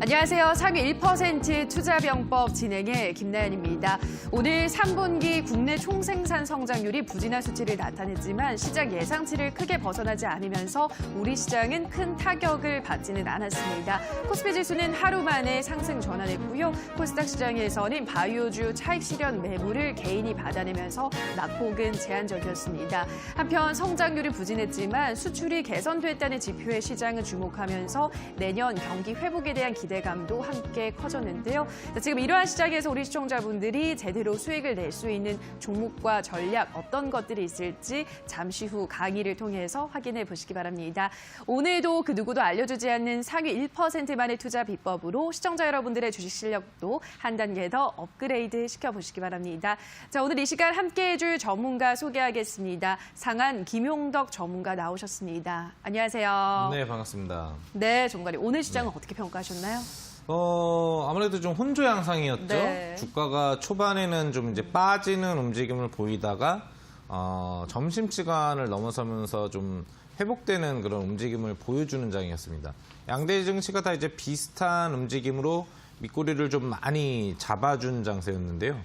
안녕하세요. 상위 1% 투자병법 진행의 김나연입니다. 오늘 3분기 국내 총생산 성장률이 부진한 수치를 나타냈지만 시장 예상치를 크게 벗어나지 않으면서 우리 시장은 큰 타격을 받지는 않았습니다. 코스피 지수는 하루 만에 상승 전환했고요. 코스닥 시장에서는 바이오주 차익 실현 매물을 개인이 받아내면서 낙폭은 제한적이었습니다. 한편 성장률이 부진했지만 수출이 개선됐다는 지표에 시장은 주목하면서 내년 경기 회복에 대한 기대감도 함께 커졌는데요. 지금 이러한 시장에서 우리 시청자분들이 제대로 수익을 낼 수 있는 종목과 전략 어떤 것들이 있을지 잠시 후 강의를 통해서 확인해 보시기 바랍니다. 오늘도 그 누구도 알려주지 않는 상위 1%만의 투자 비법으로 시청자 여러분들의 주식 실력도 한 단계 더 업그레이드 시켜보시기 바랍니다. 자, 오늘 이 시간 함께해 줄 전문가 소개하겠습니다. 상한 김용덕 전문가 나오셨습니다. 안녕하세요. 네, 반갑습니다. 네, 전문가님. 오늘 시장은 어떻게 평가하셨나요? 아무래도 좀 혼조 양상이었죠. 네. 주가가 초반에는 좀 이제 빠지는 움직임을 보이다가 점심시간을 넘어서면서 좀 회복되는 그런 움직임을 보여주는 장이었습니다. 양대 증시가 다 이제 비슷한 움직임으로 밑꼬리를 좀 많이 잡아준 장세였는데요.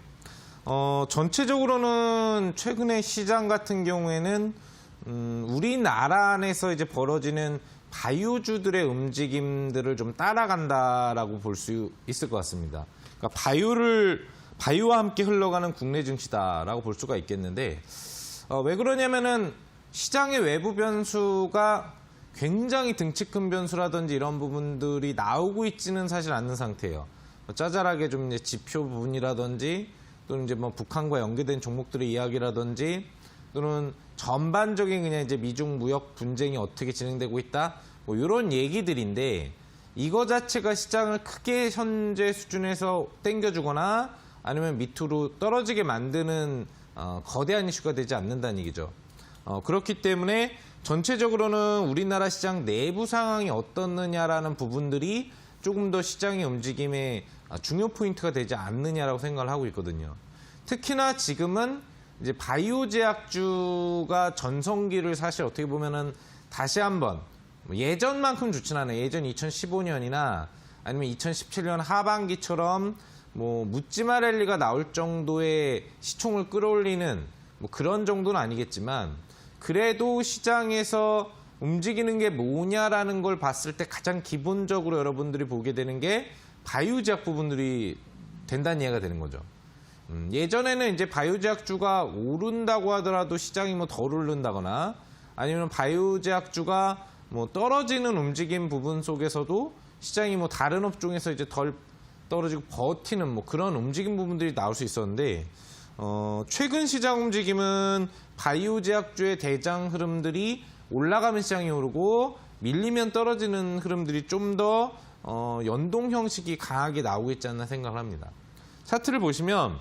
전체적으로는 최근에 시장 같은 경우에는 우리나라 안에서 이제 벌어지는 바이오주들의 움직임들을 좀 따라간다라고 볼 수 있을 것 같습니다. 그러니까 바이오와 함께 흘러가는 국내 증시다라고 볼 수가 있겠는데, 왜 그러냐면은 시장의 외부 변수가 굉장히 등치 큰 변수라든지 이런 부분들이 나오고 있지는 사실 않는 상태예요. 짜잘하게 좀 이제 지표 부분이라든지 또는 이제 뭐 북한과 연계된 종목들의 이야기라든지 또는 전반적인 그냥 이제 미중 무역 분쟁이 어떻게 진행되고 있다, 뭐 이런 얘기들인데 이거 자체가 시장을 크게 현재 수준에서 땡겨주거나 아니면 밑으로 떨어지게 만드는 거대한 이슈가 되지 않는다는 얘기죠. 그렇기 때문에 전체적으로는 우리나라 시장 내부 상황이 어떻느냐라는 부분들이 조금 더 시장의 움직임의 중요 포인트가 되지 않느냐라고 생각을 하고 있거든요. 특히나 지금은 이제 바이오 제약주가 전성기를 사실 어떻게 보면은 다시 한번 예전만큼 좋진 않아요. 예전 2015년이나 아니면 2017년 하반기처럼 뭐 묻지마 랠리가 나올 정도의 시총을 끌어올리는 뭐 그런 정도는 아니겠지만 그래도 시장에서 움직이는 게 뭐냐라는 걸 봤을 때 가장 기본적으로 여러분들이 보게 되는 게 바이오 제약 부분들이 된다는 이해가 되는 거죠. 예전에는 이제 바이오 제약주가 오른다고 하더라도 시장이 뭐 덜 오른다거나 아니면 바이오 제약주가 뭐 떨어지는 움직임 부분 속에서도 시장이 뭐 다른 업종에서 이제 덜 떨어지고 버티는 뭐 그런 움직임 부분들이 나올 수 있었는데 최근 시장 움직임은 바이오 제약주의 대장 흐름들이 올라가면 시장이 오르고 밀리면 떨어지는 흐름들이 좀 더 연동 형식이 강하게 나오고 있지 않나 생각을 합니다. 차트를 보시면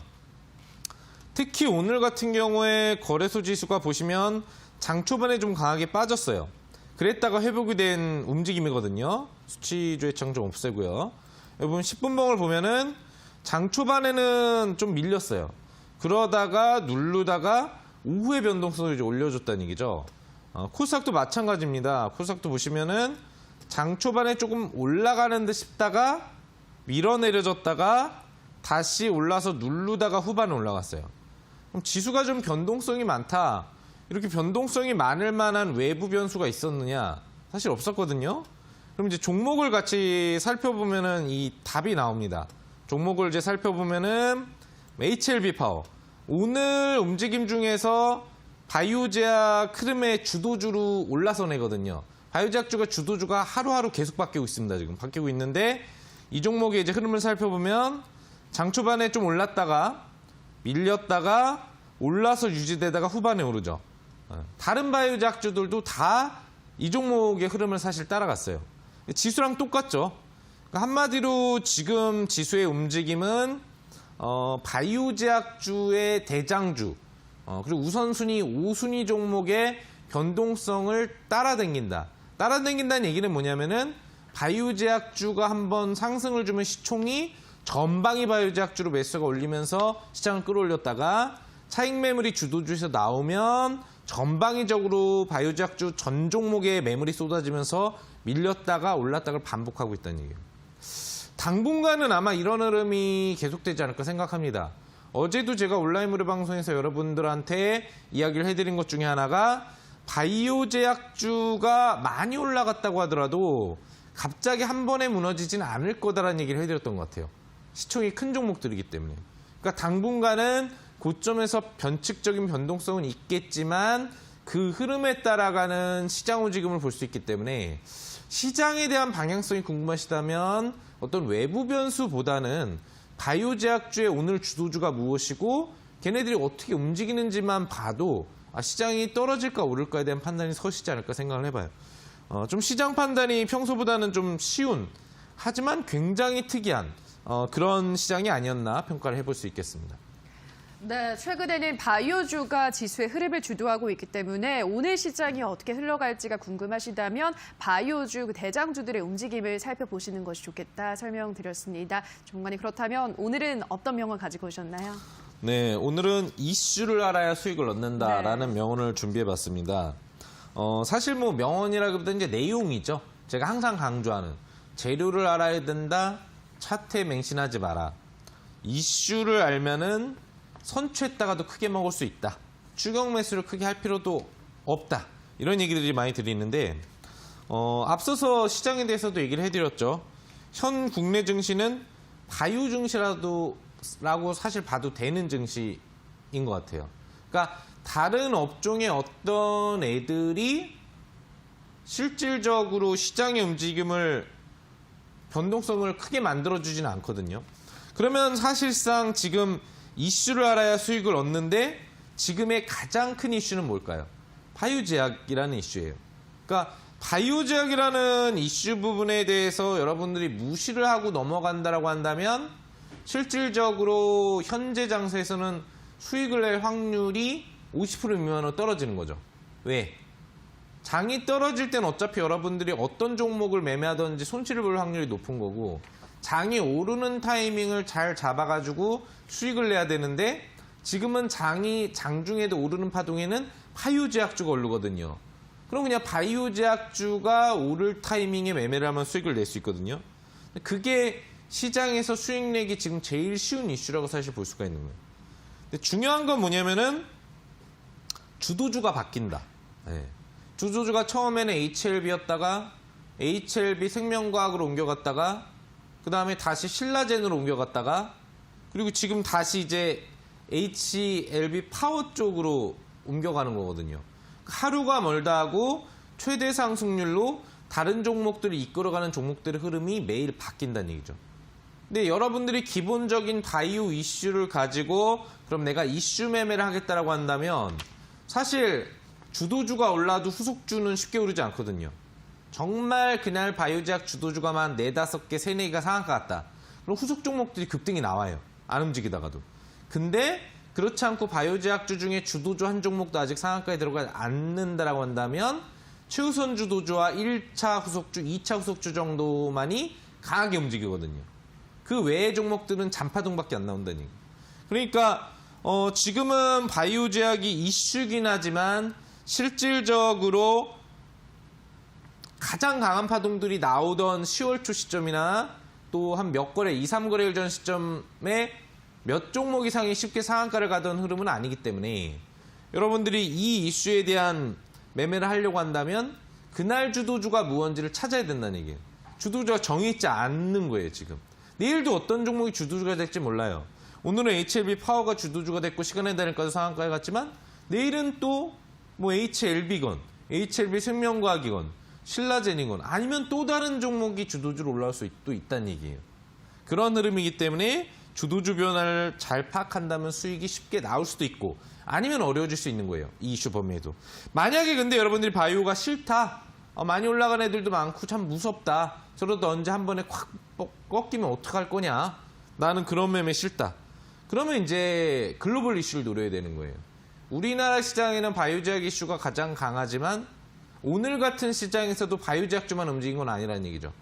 특히 오늘 같은 경우에 거래소 지수가 보시면 장 초반에 좀 강하게 빠졌어요. 그랬다가 회복이 된 움직임이거든요. 수치주의 창 좀 없애고요. 여러분 10분봉을 보면은 장 초반에는 좀 밀렸어요. 그러다가 누르다가 오후에 변동성을 이제 올려줬다는 얘기죠. 코스닥도 마찬가지입니다. 코스닥도 보시면은 장 초반에 조금 올라가는 듯 싶다가 밀어내려졌다가 다시 올라서 누르다가 후반에 올라갔어요. 그럼 지수가 좀 변동성이 많다. 이렇게 변동성이 많을 만한 외부 변수가 있었느냐? 사실 없었거든요. 그럼 이제 종목을 같이 살펴보면은 이 답이 나옵니다. 종목을 이제 살펴보면은 HLB 파워. 오늘 움직임 중에서 바이오 제약 흐름의 주도주로 올라선 애거든요. 바이오 제약주가 주도주가 하루하루 계속 바뀌고 있습니다. 지금 바뀌고 있는데 이 종목의 이제 흐름을 살펴보면 장 초반에 좀 올랐다가 밀렸다가 올라서 유지되다가 후반에 오르죠. 다른 바이오 제약주들도 다 이 종목의 흐름을 사실 따라갔어요. 지수랑 똑같죠. 그러니까 한마디로 지금 지수의 움직임은 바이오 제약주의 대장주 그리고 우선순위 5순위 종목의 변동성을 따라당긴다. 따라당긴다는 얘기는 뭐냐면은 바이오 제약주가 한번 상승을 주면 시총이 전방위 바이오 제약주로 매수가 올리면서 시장을 끌어올렸다가 차익 매물이 주도주에서 나오면 전방위적으로 바이오 제약주 전 종목에 매물이 쏟아지면서 밀렸다가 올랐다가 반복하고 있다는 얘기예요. 당분간은 아마 이런 흐름이 계속되지 않을까 생각합니다. 어제도 제가 온라인 무료 방송에서 여러분들한테 이야기를 해드린 것 중에 하나가 바이오 제약주가 많이 올라갔다고 하더라도 갑자기 한 번에 무너지지는 않을 거다라는 얘기를 해드렸던 것 같아요. 시총이 큰 종목들이기 때문에. 그러니까 당분간은 고점에서 변칙적인 변동성은 있겠지만 그 흐름에 따라가는 시장 움직임을 볼 수 있기 때문에 시장에 대한 방향성이 궁금하시다면 어떤 외부 변수보다는 바이오 제약주의 오늘 주도주가 무엇이고 걔네들이 어떻게 움직이는지만 봐도 시장이 떨어질까 오를까에 대한 판단이 서시지 않을까 생각을 해봐요. 좀 시장 판단이 평소보다는 좀 쉬운 하지만 굉장히 특이한 그런 시장이 아니었나 평가를 해볼 수 있겠습니다. 네, 최근에는 바이오주가 지수의 흐름을 주도하고 있기 때문에 오늘 시장이 어떻게 흘러갈지가 궁금하시다면 바이오주 대장주들의 움직임을 살펴보시는 것이 좋겠다 설명드렸습니다. 전문가님, 그렇다면 오늘은 어떤 명언 가지고 오셨나요? 네, 오늘은 이슈를 알아야 수익을 얻는다라는 명언을 준비해봤습니다. 사실 뭐 명언이라기보다 이제 내용이죠. 제가 항상 강조하는 재료를 알아야 된다, 차트에 맹신하지 마라. 이슈를 알면은 선취했다가도 크게 먹을 수 있다. 추격 매수를 크게 할 필요도 없다. 이런 얘기들이 많이 드리는데 앞서서 시장에 대해서도 얘기를 해드렸죠. 현 국내 증시는 바이오 증시라고 사실 봐도 되는 증시인 것 같아요. 그러니까 다른 업종의 어떤 애들이 실질적으로 시장의 움직임을 변동성을 크게 만들어주지는 않거든요. 그러면 사실상 지금 이슈를 알아야 수익을 얻는데 지금의 가장 큰 이슈는 뭘까요? 바이오 제약이라는 이슈예요. 그러니까 바이오 제약이라는 이슈 부분에 대해서 여러분들이 무시를 하고 넘어간다라고 한다면 실질적으로 현재 장세에서는 수익을 낼 확률이 50% 미만으로 떨어지는 거죠. 왜? 장이 떨어질 땐 어차피 여러분들이 어떤 종목을 매매하든지 손실을 볼 확률이 높은 거고 장이 오르는 타이밍을 잘 잡아가지고 수익을 내야 되는데 지금은 장중에도 오르는 파동에는 바이오 제약주가 오르거든요. 그럼 그냥 바이오 제약주가 오를 타이밍에 매매를 하면 수익을 낼 수 있거든요. 그게 시장에서 수익 내기 지금 제일 쉬운 이슈라고 사실 볼 수가 있는 거예요. 근데 중요한 건 뭐냐면은 주도주가 바뀐다. 네. 주도주가 처음에는 HLB였다가 HLB 생명과학으로 옮겨갔다가 그 다음에 다시 신라젠으로 옮겨갔다가 그리고 지금 다시 이제 HLB 파워 쪽으로 옮겨가는 거거든요. 하루가 멀다 하고 최대 상승률로 다른 종목들을 이끌어가는 종목들의 흐름이 매일 바뀐다는 얘기죠. 근데 여러분들이 기본적인 바이오 이슈를 가지고 그럼 내가 이슈 매매를 하겠다라고 한다면 사실 주도주가 올라도 후속주는 쉽게 오르지 않거든요. 정말 그날 바이오제약 주도주가만 4, 5개, 3, 4개가 상한가 같다. 그럼 후속 종목들이 급등이 나와요. 안 움직이다가도. 근데 그렇지 않고 바이오제약주 중에 주도주 한 종목도 아직 상한가에 들어가지 않는다라고 한다면 최우선 주도주와 1차 후속주, 2차 후속주 정도만이 강하게 움직이거든요. 그 외의 종목들은 잔파동밖에 안 나온다는 얘기. 그러니까 지금은 바이오제약이 이슈긴 하지만 실질적으로 가장 강한 파동들이 나오던 10월 초 시점이나 또 한 몇 거래, 2, 3거래일 전 시점에 몇 종목 이상이 쉽게 상한가를 가던 흐름은 아니기 때문에 여러분들이 이 이슈에 대한 매매를 하려고 한다면 그날 주도주가 무언지를 찾아야 된다는 얘기예요. 주도주가 정해있지 않는 거예요, 지금. 내일도 어떤 종목이 주도주가 될지 몰라요. 오늘은 HLB 파워가 주도주가 됐고 시간의 달인까지 상한가에 갔지만 내일은 또 뭐 HLB건, HLB 생명과학이건, 신라젠이건 아니면 또 다른 종목이 주도주로 올라올 수도 있다는 얘기예요. 그런 흐름이기 때문에 주도주 변화를 잘 파악한다면 수익이 쉽게 나올 수도 있고 아니면 어려워질 수 있는 거예요. 이 이슈 범위에도. 만약에 근데 여러분들이 바이오가 싫다. 많이 올라간 애들도 많고 참 무섭다. 저러다 언제 한 번에 콱 꺾이면 어떡할 거냐. 나는 그런 매매 싫다. 그러면 이제 글로벌 이슈를 노려야 되는 거예요. 우리나라 시장에는 바이오제약 이슈가 가장 강하지만 오늘 같은 시장에서도 바이오제약주만 움직인 건 아니라는 얘기죠.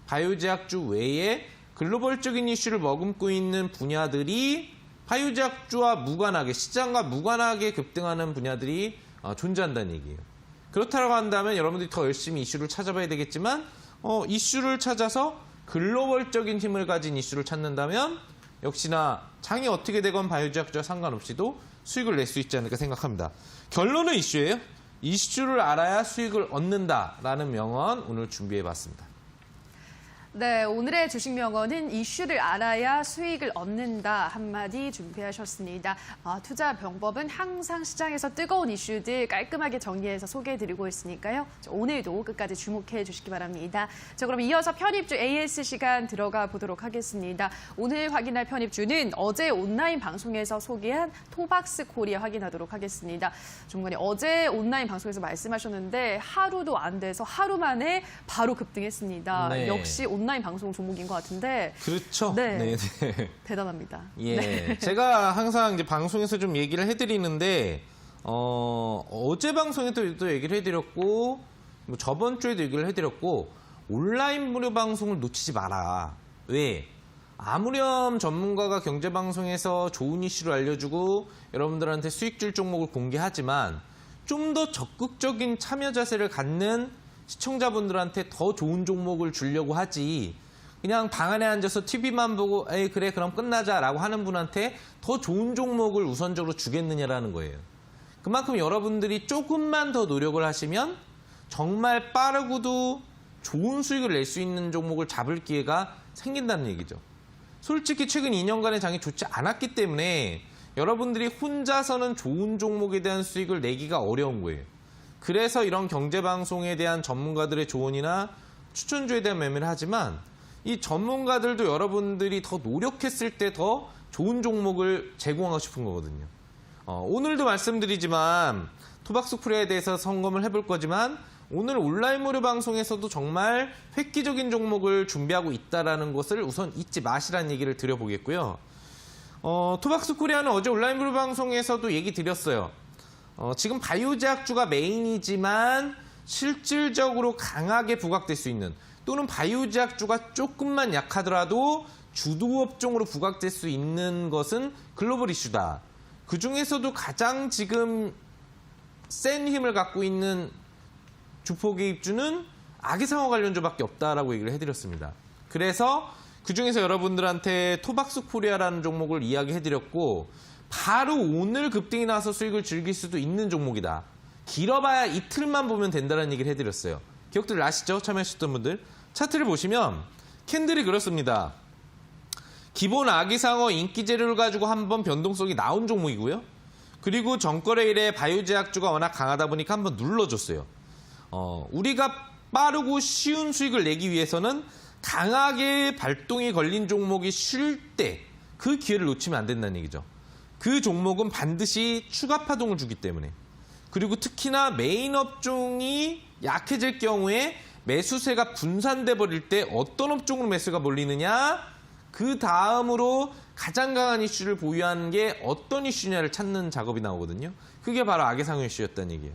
바이오제약주 외에 글로벌적인 이슈를 머금고 있는 분야들이 바이오제약주와 무관하게, 시장과 무관하게 급등하는 분야들이 존재한다는 얘기예요. 그렇다고 한다면 여러분들이 더 열심히 이슈를 찾아봐야 되겠지만 이슈를 찾아서 글로벌적인 힘을 가진 이슈를 찾는다면 역시나 장이 어떻게 되건 바이오주약주와 상관없이도 수익을 낼 수 있지 않을까 생각합니다. 결론은 이슈예요. 이슈를 알아야 수익을 얻는다라는 명언 오늘 준비해봤습니다. 네, 오늘의 주식 명언은 이슈를 알아야 수익을 얻는다 한마디 준비하셨습니다. 투자 병법은 항상 시장에서 뜨거운 이슈들 깔끔하게 정리해서 소개해드리고 있으니까요. 오늘도 끝까지 주목해 주시기 바랍니다. 자, 그럼 이어서 편입주 AS 시간 들어가 보도록 하겠습니다. 오늘 확인할 편입주는 어제 온라인 방송에서 소개한 토박스 코리아 확인하도록 하겠습니다. 중간에 어제 온라인 방송에서 말씀하셨는데 하루도 안 돼서 하루 만에 바로 급등했습니다. 네. 역시 온라인 방송 종목인 것 같은데. 그렇죠. 네. 네. 대단합니다. 예. 네. 제가 항상 이제 방송에서 좀 얘기를 해드리는데, 어제 방송에도 또 얘기를 해드렸고, 뭐 저번 주에도 얘기를 해드렸고, 온라인 무료 방송을 놓치지 마라. 왜? 아무렴 전문가가 경제방송에서 좋은 이슈를 알려주고 여러분들한테 수익 줄 종목을 공개하지만 좀 더 적극적인 참여 자세를 갖는 시청자분들한테 더 좋은 종목을 주려고 하지 그냥 방 안에 앉아서 TV만 보고 에이 그래 그럼 끝나자라고 하는 분한테 더 좋은 종목을 우선적으로 주겠느냐라는 거예요. 그만큼 여러분들이 조금만 더 노력을 하시면 정말 빠르고도 좋은 수익을 낼 수 있는 종목을 잡을 기회가 생긴다는 얘기죠. 솔직히 최근 2년간의 장이 좋지 않았기 때문에 여러분들이 혼자서는 좋은 종목에 대한 수익을 내기가 어려운 거예요. 그래서 이런 경제방송에 대한 전문가들의 조언이나 추천주에 대한 매매를 하지만 이 전문가들도 여러분들이 더 노력했을 때 더 좋은 종목을 제공하고 싶은 거거든요. 오늘도 말씀드리지만 토박스 코리아에 대해서 점검을 해볼 거지만 오늘 온라인 무료 방송에서도 정말 획기적인 종목을 준비하고 있다는 것을 우선 잊지 마시라는 얘기를 드려보겠고요. 토박스 코리아는 어제 온라인 무료 방송에서도 얘기 드렸어요. 지금 바이오제약주가 메인이지만 실질적으로 강하게 부각될 수 있는 또는 바이오제약주가 조금만 약하더라도 주도 업종으로 부각될 수 있는 것은 글로벌 이슈다. 그중에서도 가장 지금 센 힘을 갖고 있는 주포 개입주는 아기상어 관련주밖에 없다라고 얘기를 해드렸습니다. 그래서 그중에서 여러분들한테 토박스 코리아라는 종목을 이야기해드렸고 바로 오늘 급등이 나서 수익을 즐길 수도 있는 종목이다. 길어봐야 이틀만 보면 된다는 얘기를 해드렸어요. 기억들 나시죠? 참여하셨던 분들. 차트를 보시면 캔들이 그렇습니다. 기본 아기상어 인기 재료를 가지고 한번 변동성이 나온 종목이고요. 그리고 전거래일에 바이오제약주가 워낙 강하다 보니까 한번 눌러줬어요. 우리가 빠르고 쉬운 수익을 내기 위해서는 강하게 발동이 걸린 종목이 쉴 때 그 기회를 놓치면 안 된다는 얘기죠. 그 종목은 반드시 추가 파동을 주기 때문에. 그리고 특히나 메인 업종이 약해질 경우에 매수세가 분산돼 버릴 때 어떤 업종으로 매수가 몰리느냐, 그 다음으로 가장 강한 이슈를 보유한 게 어떤 이슈냐를 찾는 작업이 나오거든요. 그게 바로 아기상어 이슈였다는 얘기예요.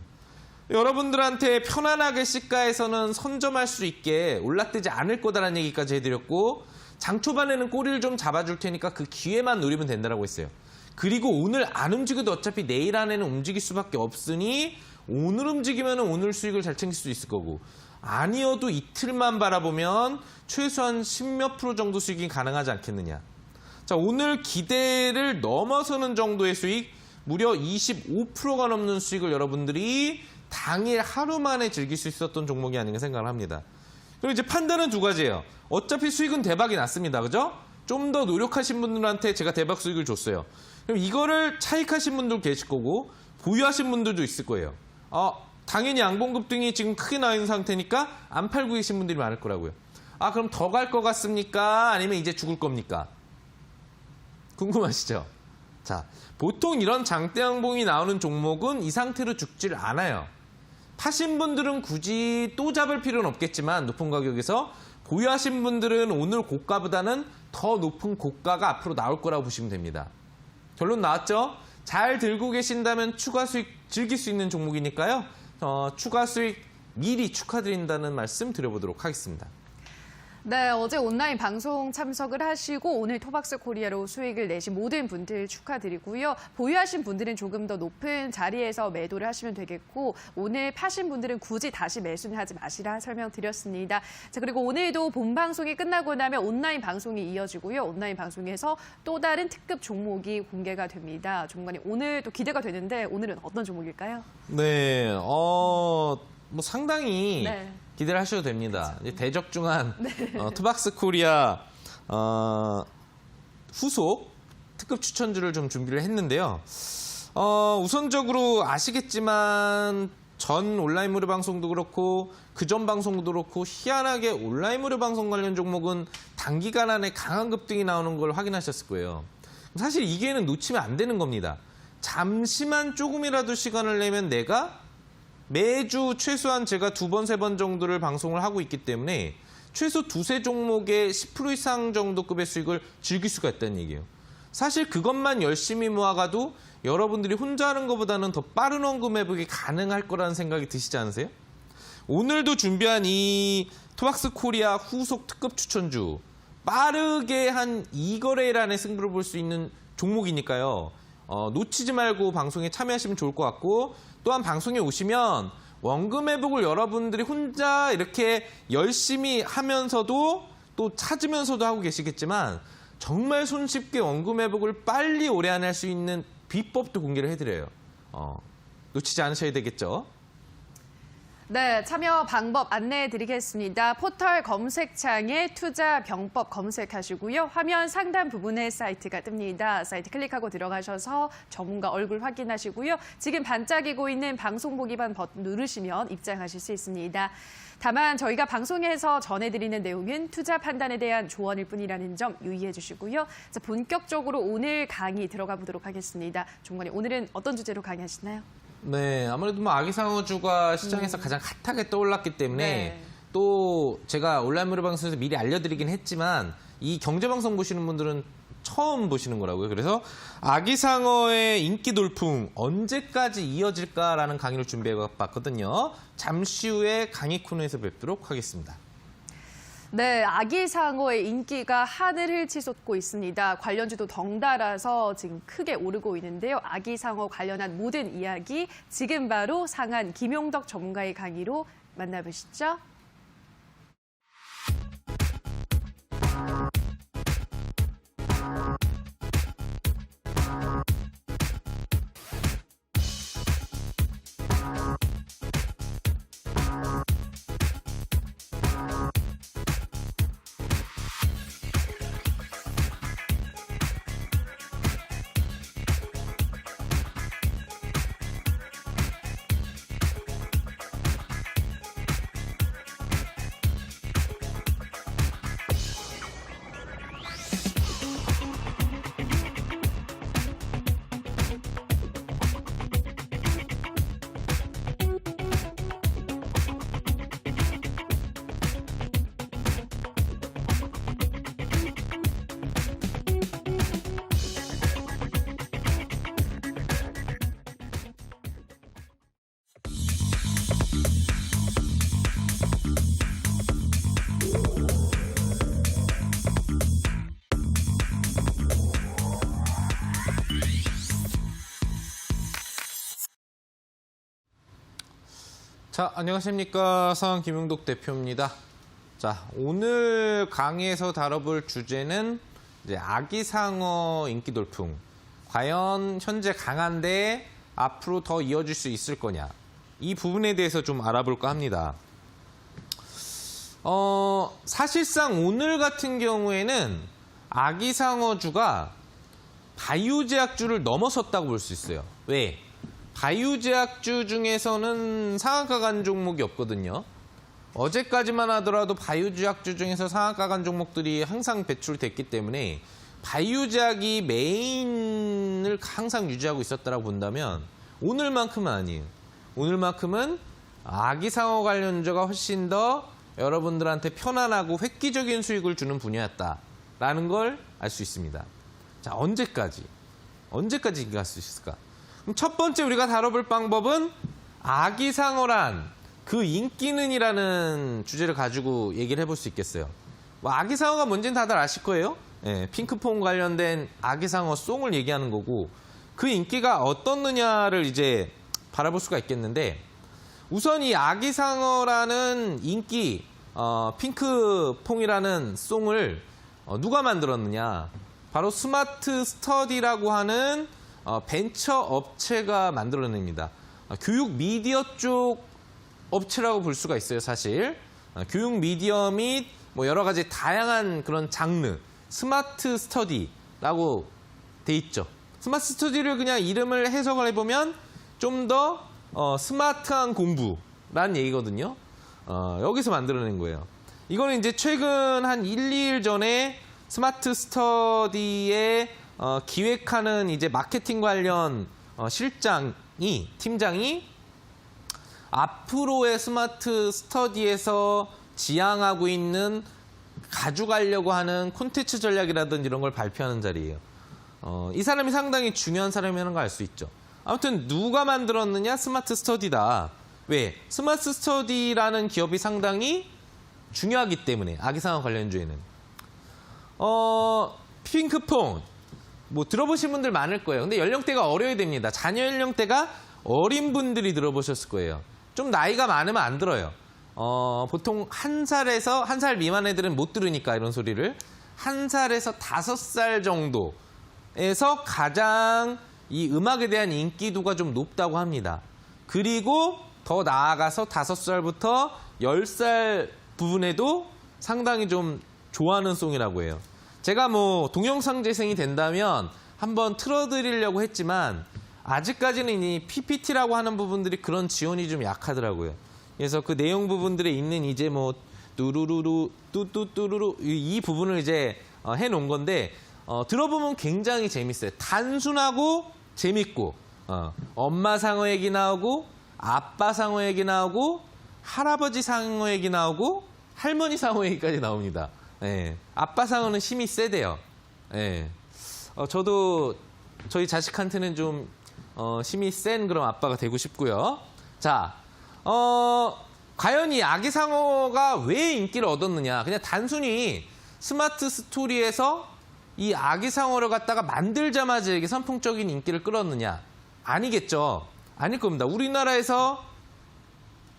여러분들한테 편안하게 시가에서는 선점할 수 있게 올라뜨지 않을 거다라는 얘기까지 해드렸고, 장 초반에는 꼬리를 좀 잡아줄 테니까 그 기회만 노리면 된다고 했어요. 그리고 오늘 안 움직여도 어차피 내일 안에는 움직일 수밖에 없으니 오늘 움직이면 오늘 수익을 잘 챙길 수 있을 거고, 아니어도 이틀만 바라보면 최소한 10몇 프로 정도 수익이 가능하지 않겠느냐. 자, 오늘 기대를 넘어서는 정도의 수익, 무려 25%가 넘는 수익을 여러분들이 당일 하루 만에 즐길 수 있었던 종목이 아닌가 생각을 합니다. 그리고 이제 판단은 두 가지예요. 어차피 수익은 대박이 났습니다. 그죠? 좀 더 노력하신 분들한테 제가 대박 수익을 줬어요. 그럼 이거를 차익하신 분도 계실 거고 보유하신 분들도 있을 거예요. 당연히 양봉급등이 지금 크게 나 있는 상태니까 안 팔고 계신 분들이 많을 거라고요. 그럼 더 갈 것 같습니까? 아니면 이제 죽을 겁니까? 궁금하시죠? 자, 보통 이런 장대 양봉이 나오는 종목은 이 상태로 죽질 않아요. 파신 분들은 굳이 또 잡을 필요는 없겠지만 높은 가격에서 보유하신 분들은 오늘 고가보다는 더 높은 고가가 앞으로 나올 거라고 보시면 됩니다. 결론 나왔죠? 잘 들고 계신다면 추가 수익 즐길 수 있는 종목이니까요. 추가 수익 미리 축하드린다는 말씀 드려보도록 하겠습니다. 네, 어제 온라인 방송 참석을 하시고 오늘 토박스 코리아로 수익을 내신 모든 분들 축하드리고요. 보유하신 분들은 조금 더 높은 자리에서 매도를 하시면 되겠고 오늘 파신 분들은 굳이 다시 매수는 하지 마시라 설명드렸습니다. 자, 그리고 오늘도 본 방송이 끝나고 나면 온라인 방송이 이어지고요. 온라인 방송에서 또 다른 특급 종목이 공개가 됩니다. 전문가님, 오늘 또 기대가 되는데 오늘은 어떤 종목일까요? 네, 뭐 상당히 네. 기대를 하셔도 됩니다. 이제 대적중한 투박스 코리아 후속 특급 추천주를 좀 준비를 했는데요. 우선적으로 아시겠지만 전 온라인 무료 방송도 그렇고 그전 방송도 그렇고 희한하게 온라인 무료 방송 관련 종목은 단기간 안에 강한 급등이 나오는 걸 확인하셨을 거예요. 사실 이 기회는 놓치면 안 되는 겁니다. 잠시만 조금이라도 시간을 내면 내가 매주 최소한 제가 2번, 3번 정도를 방송을 하고 있기 때문에 최소 2, 3 종목의 10% 이상 정도 급의 수익을 즐길 수가 있다는 얘기예요. 사실 그것만 열심히 모아가도 여러분들이 혼자 하는 것보다는 더 빠른 원금 회복이 가능할 거라는 생각이 드시지 않으세요? 오늘도 준비한 이 토박스 코리아 후속 특급 추천주 빠르게 한 2거래일 안에 승부를 볼 수 있는 종목이니까요. 놓치지 말고 방송에 참여하시면 좋을 것 같고 또한 방송에 오시면 원금 회복을 여러분들이 혼자 이렇게 열심히 하면서도 또 찾으면서도 하고 계시겠지만 정말 손쉽게 원금 회복을 빨리 오래 안 할 수 있는 비법도 공개를 해드려요. 놓치지 않으셔야 되겠죠. 네, 참여 방법 안내해 드리겠습니다. 포털 검색창에 투자 병법 검색하시고요. 화면 상단 부분에 사이트가 뜹니다. 사이트 클릭하고 들어가셔서 전문가 얼굴 확인하시고요. 지금 반짝이고 있는 방송 보기만 버튼 누르시면 입장하실 수 있습니다. 다만 저희가 방송에서 전해드리는 내용은 투자 판단에 대한 조언일 뿐이라는 점 유의해 주시고요. 자, 본격적으로 오늘 강의 들어가 보도록 하겠습니다. 종관님, 오늘은 어떤 주제로 강의하시나요? 네, 아무래도 뭐 아기상어주가 시장에서 가장 핫하게 떠올랐기 때문에 네. 또 제가 온라인 무료 방송에서 미리 알려드리긴 했지만 이 경제방송 보시는 분들은 처음 보시는 거라고요. 그래서 아기상어의 인기 돌풍 언제까지 이어질까라는 강의를 준비해봤거든요. 잠시 후에 강의 코너에서 뵙도록 하겠습니다. 네, 아기상어의 인기가 하늘을 치솟고 있습니다. 관련주도 덩달아서 지금 크게 오르고 있는데요. 아기상어 관련한 모든 이야기 지금 바로 상한 김용덕 전문가의 강의로 만나보시죠. 자, 안녕하십니까. 상한 김용덕 대표입니다. 자, 오늘 강의에서 다뤄볼 주제는 이제 아기상어 인기 돌풍. 과연 현재 강한데 앞으로 더 이어질 수 있을 거냐. 이 부분에 대해서 좀 알아볼까 합니다. 사실상 오늘 같은 경우에는 아기상어주가 바이오제약주를 넘어섰다고 볼 수 있어요. 왜? 바이오제약주 중에서는 상한가 간 종목이 없거든요. 어제까지만 하더라도 바이오제약주 중에서 상한가 간 종목들이 항상 배출됐기 때문에 바이오제약이 메인을 항상 유지하고 있었다고 본다면 오늘만큼은 아니에요. 오늘만큼은 아기상어 관련주가 훨씬 더 여러분들한테 편안하고 획기적인 수익을 주는 분야였다라는 걸 알 수 있습니다. 자, 언제까지 인기가 갈 수 있을까? 그럼 첫 번째 우리가 다뤄볼 방법은 아기상어란 그 인기는이라는 주제를 가지고 얘기를 해볼 수 있겠어요. 뭐 아기상어가 뭔지는 다들 아실 거예요. 예, 핑크퐁 관련된 아기상어 송을 얘기하는 거고 그 인기가 어떻느냐를 이제 바라볼 수가 있겠는데 우선 이 아기상어라는 인기 핑크퐁이라는 송을 누가 만들었느냐 바로 스마트 스터디라고 하는 벤처 업체가 만들어냅니다. 교육 미디어 쪽 업체라고 볼 수가 있어요, 사실. 교육 미디어 및 뭐 여러 가지 다양한 그런 장르, 스마트 스터디라고 돼 있죠. 스마트 스터디를 그냥 이름을 해석을 해보면 좀 더 스마트한 공부라는 얘기거든요. 여기서 만들어낸 거예요. 이거는 이제 최근 한 1, 2일 전에 스마트 스터디에 기획하는 이제 마케팅 관련 팀장이 앞으로의 스마트 스터디에서 지향하고 있는 가져가려고 하는 콘텐츠 전략이라든지 이런 걸 발표하는 자리예요. 이 사람이 상당히 중요한 사람이라는 걸 알 수 있죠. 아무튼 누가 만들었느냐? 스마트 스터디다. 왜? 스마트 스터디라는 기업이 상당히 중요하기 때문에 아기상어 관련주에는. 핑크퐁 뭐 들어보신 분들 많을 거예요. 근데 연령대가 어려야 됩니다. 자녀 연령대가 어린 분들이 들어보셨을 거예요. 좀 나이가 많으면 안 들어요. 보통 1살 미만 애들은 못 들으니까 이런 소리를 1살에서 5살 정도에서 가장 이 음악에 대한 인기도가 좀 높다고 합니다. 그리고 더 나아가서 5살부터 10살 부분에도 상당히 좀 좋아하는 송이라고 해요. 제가 뭐 동영상 재생이 된다면 한번 틀어드리려고 했지만 아직까지는 이 PPT라고 하는 부분들이 그런 지원이 좀 약하더라고요. 그래서 그 내용 부분들에 있는 이제 뭐 뚜루루루 뚜뚜뚜루루 이 부분을 이제 해놓은 건데 들어보면 굉장히 재밌어요. 단순하고 재밌고 엄마 상어 얘기 나오고 아빠 상어 얘기 나오고 할아버지 상어 얘기 나오고 할머니 상어 얘기까지 나옵니다. 예. 아빠 상어는 힘이 세대요. 예. 저도 저희 자식한테는 좀 힘이 센 그런 아빠가 되고 싶고요. 자, 과연 이 아기상어가 왜 인기를 얻었느냐? 그냥 단순히 스마트 스토리에서 이 아기상어를 갖다가 만들자마자 이게 선풍적인 인기를 끌었느냐? 아니겠죠. 아닐 겁니다. 우리나라에서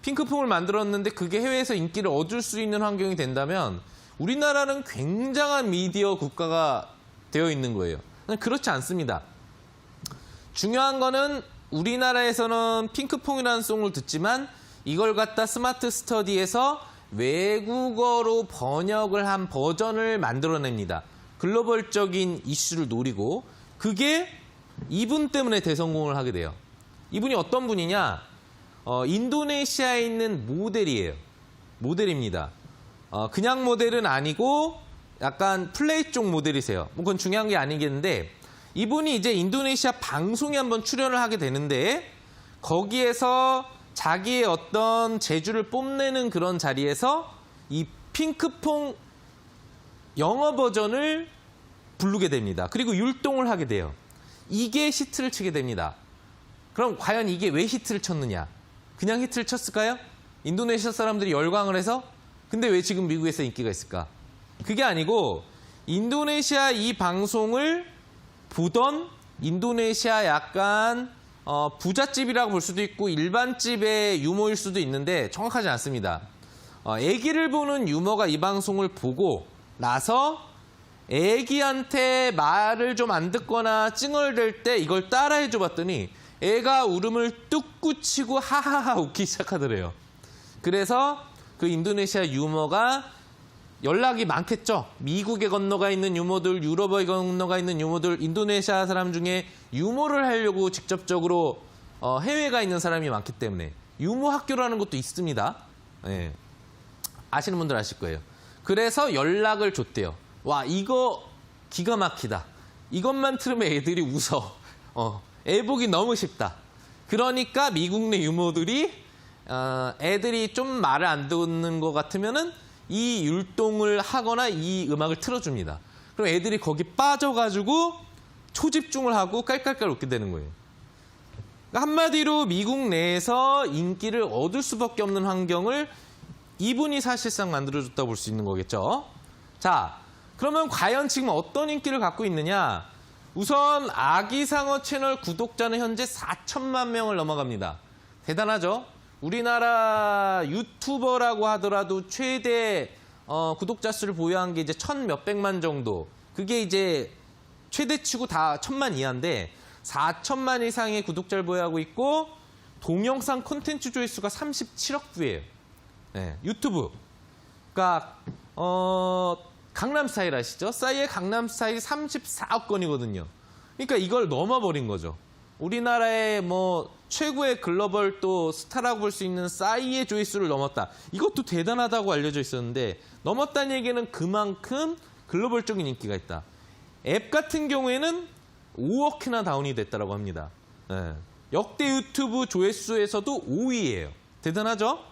핑크퐁을 만들었는데 그게 해외에서 인기를 얻을 수 있는 환경이 된다면 우리나라는 굉장한 미디어 국가가 되어 있는 거예요. 그렇지 않습니다. 중요한 거는 우리나라에서는 핑크퐁이라는 송을 듣지만 이걸 갖다 스마트 스터디에서 외국어로 번역을 한 버전을 만들어냅니다. 글로벌적인 이슈를 노리고 그게 이분 때문에 대성공을 하게 돼요. 이분이 어떤 분이냐? 인도네시아에 있는 모델이에요. 모델입니다. 그냥 모델은 아니고 약간 플레이 쪽 모델이세요. 뭐 그건 중요한 게 아니겠는데 이분이 이제 인도네시아 방송에 한번 출연을 하게 되는데 거기에서 자기의 어떤 재주를 뽐내는 그런 자리에서 이 핑크퐁 영어 버전을 부르게 됩니다. 그리고 율동을 하게 돼요. 이게 히트를 치게 됩니다. 그럼 과연 이게 왜 히트를 쳤느냐? 그냥 히트를 쳤을까요? 인도네시아 사람들이 열광을 해서? 근데 왜 지금 미국에서 인기가 있을까? 그게 아니고 인도네시아 이 방송을 보던 인도네시아 약간 부잣집이라고 볼 수도 있고 일반집의 유머일 수도 있는데 정확하지 않습니다. 애기를 보는 유머가 이 방송을 보고 나서 애기한테 말을 좀 안 듣거나 찡얼댈 때 이걸 따라해줘 봤더니 애가 울음을 뚝 굳히고 하하하 웃기 시작하더래요. 그래서 그 인도네시아 유머가 연락이 많겠죠. 미국에 건너가 있는 유머들, 유럽에 건너가 있는 유머들, 인도네시아 사람 중에 유머를 하려고 직접적으로 해외가 있는 사람이 많기 때문에 유머 학교라는 것도 있습니다. 네. 아시는 분들 아실 거예요. 그래서 연락을 줬대요. 와, 이거 기가 막히다. 이것만 들으면 애들이 웃어. 애 보기 너무 쉽다. 그러니까 미국 내 유머들이 애들이 좀 말을 안 듣는 것 같으면은 이 율동을 하거나 이 음악을 틀어줍니다. 그럼 애들이 거기 빠져가지고 초집중을 하고 깔깔깔 웃게 되는 거예요. 그러니까 한마디로 미국 내에서 인기를 얻을 수밖에 없는 환경을 이분이 사실상 만들어줬다고 볼 수 있는 거겠죠. 자, 자, 그러면 과연 지금 어떤 인기를 갖고 있느냐? 우선 아기상어 채널 구독자는 현재 4천만 명을 넘어갑니다. 대단하죠? 우리나라 유튜버라고 하더라도 최대 구독자 수를 보유한 게 이제 1,000몇백만 정도. 그게 이제 최대치고 다 1,000만 이하인데 4천만 이상의 구독자를 보유하고 있고 동영상 콘텐츠 조회수가 37억 뷰예요. 네, 유튜브. 그러니까 강남스타일 아시죠? 싸이의 강남스타일이 34억 건이거든요. 그러니까 이걸 넘어버린 거죠. 우리나라의 뭐 최고의 글로벌 또 스타라고 볼 수 있는 싸이의 조회수를 넘었다. 이것도 대단하다고 알려져 있었는데 넘었다는 얘기는 그만큼 글로벌적인 인기가 있다. 앱 같은 경우에는 5억이나 다운이 됐다고 합니다. 네. 역대 유튜브 조회수에서도 5위예요. 대단하죠?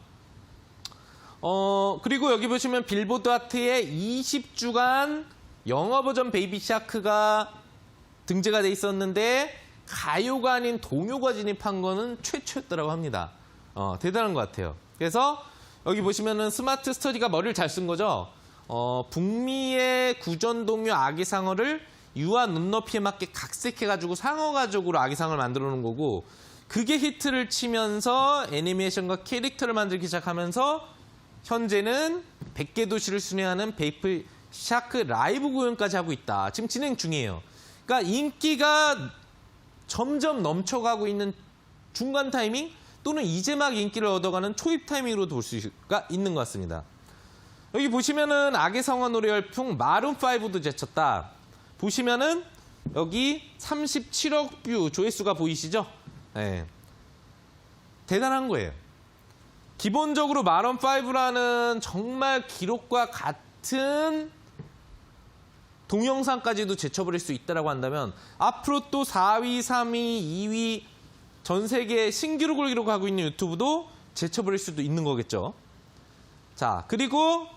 그리고 여기 보시면 빌보드 하트에 20주간 영어 버전 베이비 샤크가 등재가 돼 있었는데 가요가 아닌 동요가 진입한 거는 최초였다고 합니다. 대단한 것 같아요. 그래서 여기 보시면은 스마트 스터디가 머리를 잘 쓴 거죠. 북미의 구전동요 아기상어를 유아 눈높이에 맞게 각색해가지고 상어 가족으로 아기상어를 만들어 놓은 거고 그게 히트를 치면서 애니메이션과 캐릭터를 만들기 시작하면서 현재는 100개 도시를 순회하는 베이비 샤크 라이브 공연까지 하고 있다. 지금 진행 중이에요. 그러니까 인기가 점점 넘쳐가고 있는 중간 타이밍 또는 이제 막 인기를 얻어가는 초입 타이밍으로 볼 수가 있는 것 같습니다. 여기 보시면은 아기상어 노래 열풍 마룬5도 제쳤다. 보시면은 여기 37억 뷰 조회수가 보이시죠? 네. 대단한 거예요. 기본적으로 마룬5라는 정말 기록과 같은 동영상까지도 제쳐버릴 수 있다고 한다면 앞으로 또 4위, 3위, 2위 전 세계 신기록을 기록하고 있는 유튜브도 제쳐버릴 수도 있는 거겠죠. 자, 그리고